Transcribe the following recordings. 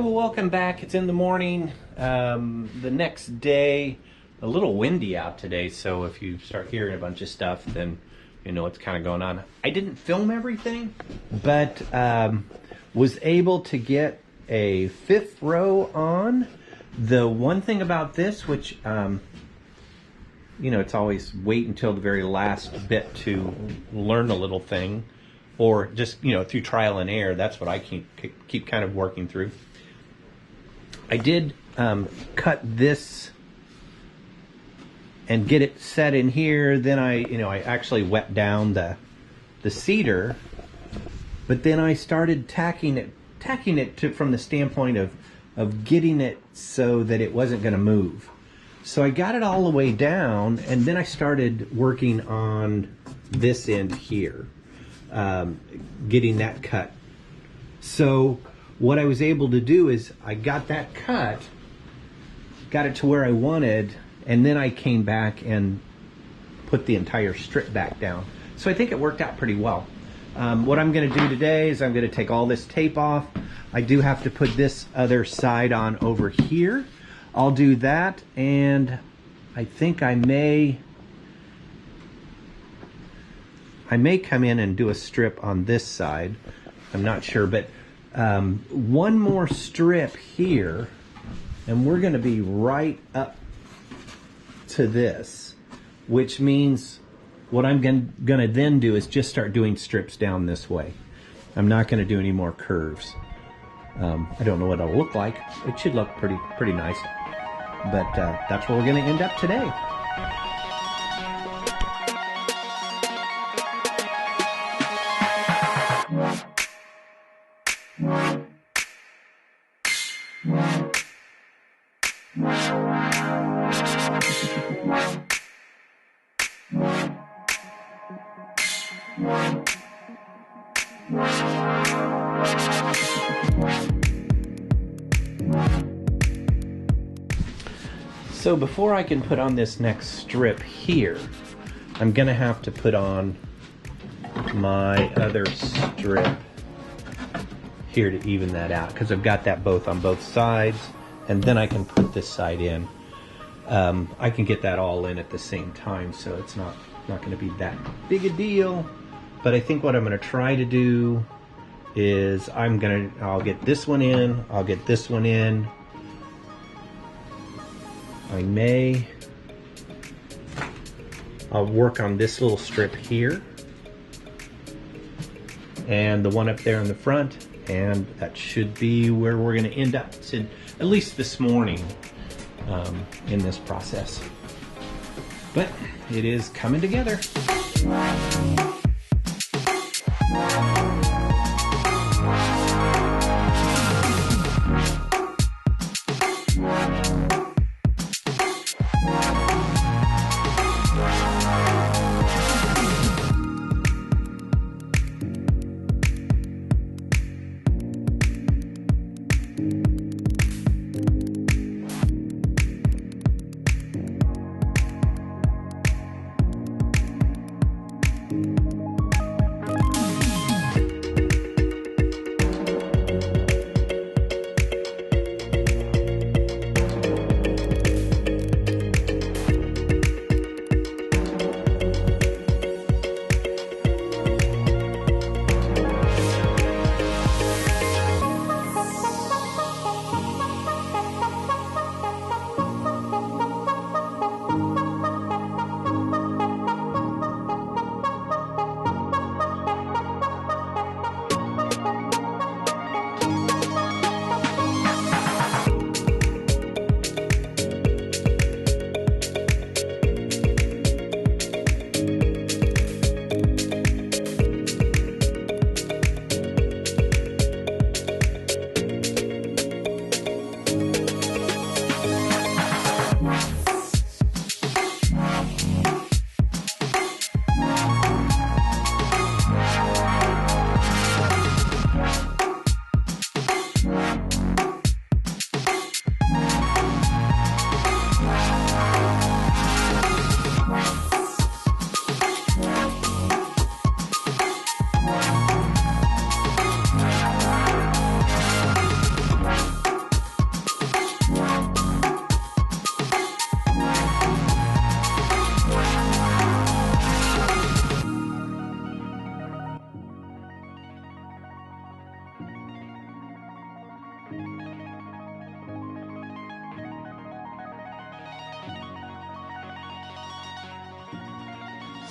well, welcome back. It's in the morning. The next day, a little windy out today, so if you start hearing a bunch of stuff, then you know what's kind of going on. I didn't film everything, but was able to get a fifth row on. The one thing about this, which, it's always wait until the very last bit to learn a little thing, or just, through trial and error. That's what I keep kind of working through. I did cut this and get it set in here. Then I actually wet down the cedar, but then I started tacking it from the standpoint of getting it so that it wasn't going to move. So I got it all the way down, and then I started working on this end here, getting that cut. So what I was able to do is I got that cut, got it to where I wanted, and then I came back and put the entire strip back down. So I think it worked out pretty well. What I'm going to do today is I'm going to take all this tape off. I do have to put this other side on over here. I'll do that, and I think I may come in and do a strip on this side. I'm not sure, but one more strip here, and we're going to be right up to this, which means what I'm going to then do is just start doing strips down this way. I'm not going to do any more curves. I don't know what it'll look like. It should look pretty nice, but that's where we're going to end up today. So before I can put on this next strip here, I'm gonna have to put on my other strip here to even that out, because I've got that both on both sides, and then I can put this side in. I can get that all in at the same time, so it's not gonna be that big a deal. But I think what I'm gonna try to do is I'll get this one in, I'll get this one in. I'll work on this little strip here and the one up there in the front, and that should be where we're going to end up, at least this morning, in this process. But it is coming together.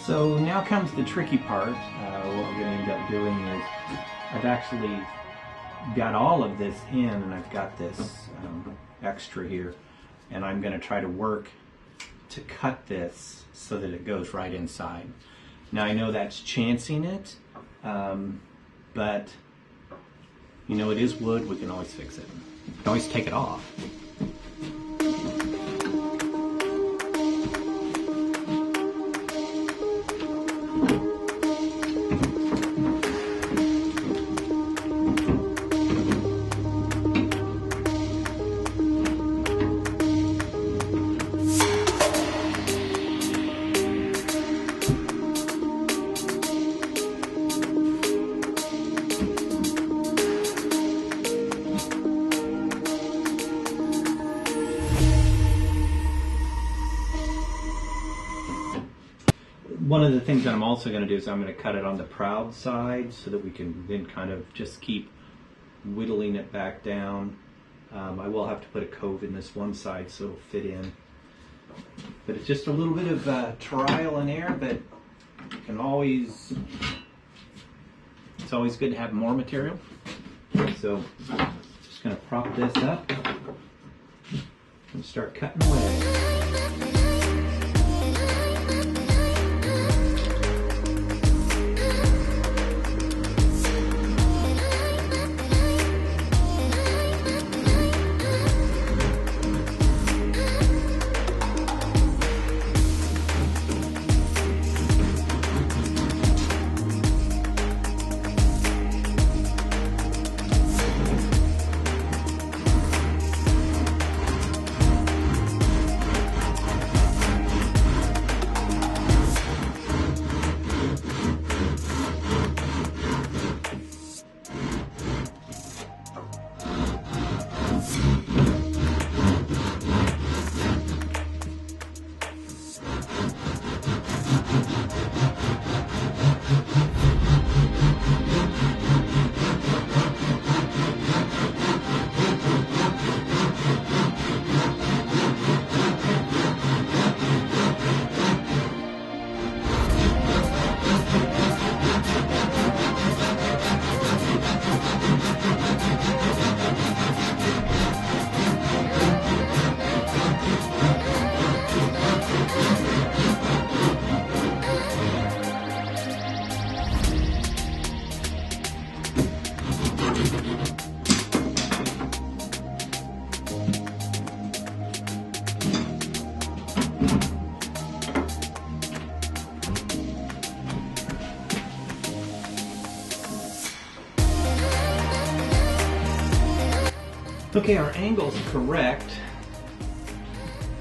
So now comes the tricky part. What we're going to end up doing is I've actually got all of this in, and I've got this extra here, and I'm going to try to work to cut this so that it goes right inside. Now I know that's chancing it, but you know, it is wood. We can always fix it. We can always take it off. One of the things that I'm also going to do is I'm going to cut it on the proud side so that we can then kind of just keep whittling it back down. I will have to put a cove in this one side so it'll fit in. But it's just a little bit of trial and error, but you can always, it's always good to have more material. So just going to prop this up and start cutting away. Okay, our angle's correct.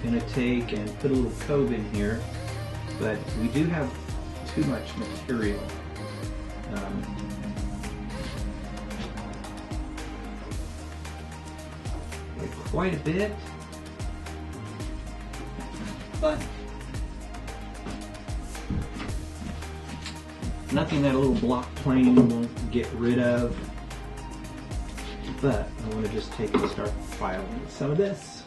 Gonna take and put a little cove in here, but we do have too much material. Quite a bit, but nothing that a little block plane won't get rid of. But I want to just take and start filing some of this.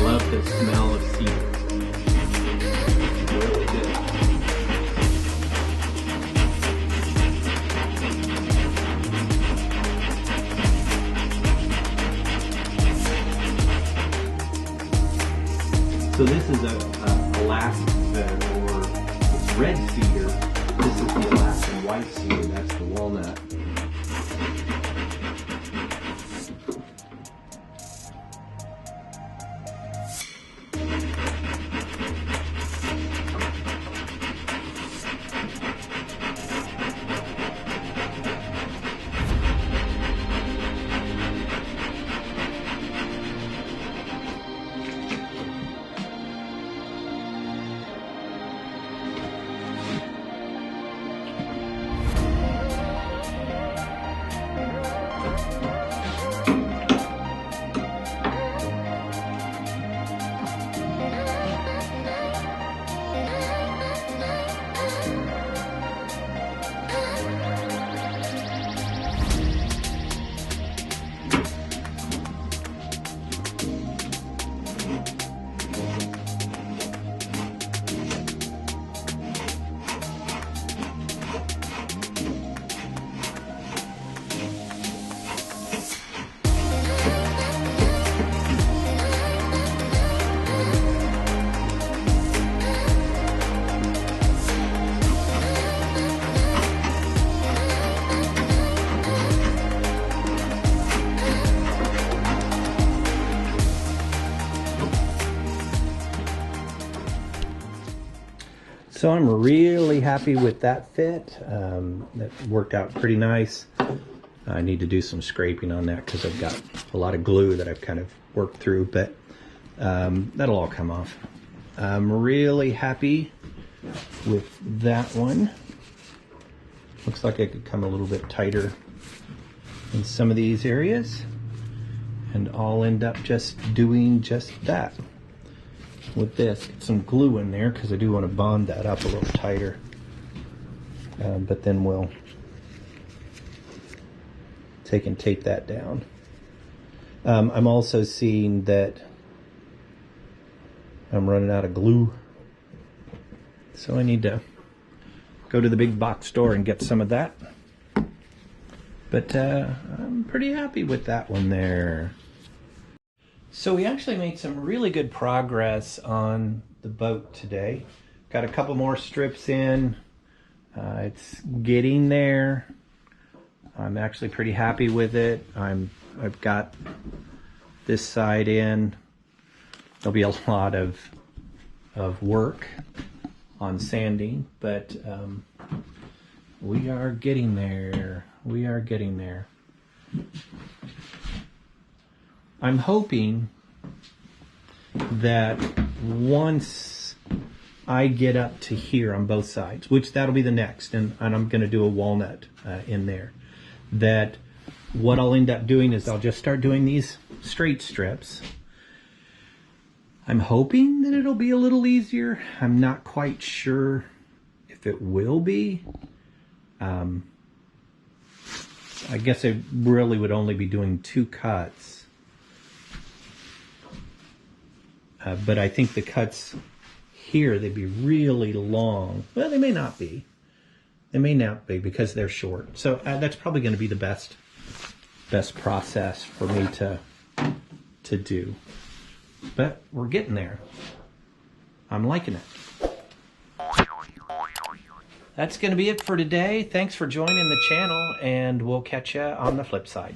Love the smell of cedar. Really good. So this is Alaskan, or it's red cedar. This is the Alaskan white cedar. That's the walnut. So I'm really happy with that fit. That worked out pretty nice. I need to do some scraping on that because I've got a lot of glue that I've kind of worked through, but that'll all come off. I'm really happy with that one. Looks like I could come a little bit tighter in some of these areas, and I'll end up just doing just that with this. Get some glue in there because I do want to bond that up a little tighter, but then we'll take and tape that down. I'm also seeing that I'm running out of glue, so I need to go to the big box store and get some of that. But I'm pretty happy with that one there. So we actually made some really good progress on the boat today. Got a couple more strips in. It's getting there. I'm actually pretty happy with it. I've got this side in. There'll be a lot of work on sanding, but we are getting there. We are getting there. I'm hoping that once I get up to here on both sides, which that'll be the next, and I'm going to do a walnut in there, that what I'll end up doing is I'll just start doing these straight strips. I'm hoping that it'll be a little easier. I'm not quite sure if it will be. I guess I really would only be doing 2 cuts. But I think the cuts here, they'd be really long. Well, they may not be. They may not be because they're short. So that's probably going to be the best process for me to do. But we're getting there. I'm liking it. That's going to be it for today. Thanks for joining the channel, and we'll catch you on the flip side.